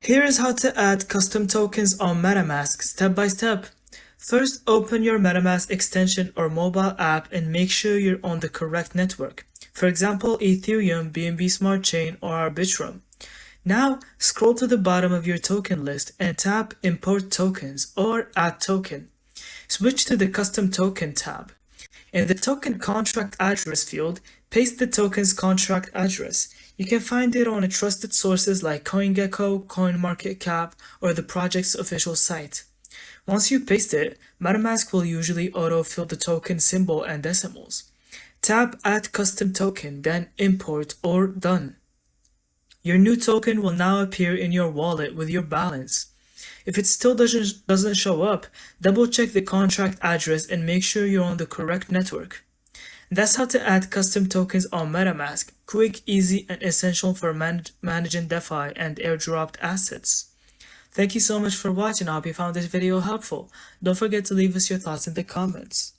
Here is how to add custom tokens on MetaMask step by step. First, open your MetaMask extension or mobile app and make sure you're on the correct network. For example, Ethereum, BNB Smart Chain, or Arbitrum. Now, scroll to the bottom of your token list and tap Import Tokens or Add Token. Switch to the Custom Token tab. In the token contract address field, paste the token's contract address. You can find it on trusted sources like CoinGecko, CoinMarketCap, or the project's official site. Once you paste it, MetaMask will usually auto-fill the token symbol and decimals. Tap Add Custom Token, then Import or Done. Your new token will now appear in your wallet with your balance. If it still doesn't show up, double check the contract address and make sure you're on the correct network. That's how to add custom tokens on MetaMask. Quick, easy, and essential for managing DeFi and airdropped assets. Thank you so much for watching. I hope you found this video helpful. Don't forget to leave us your thoughts in the comments.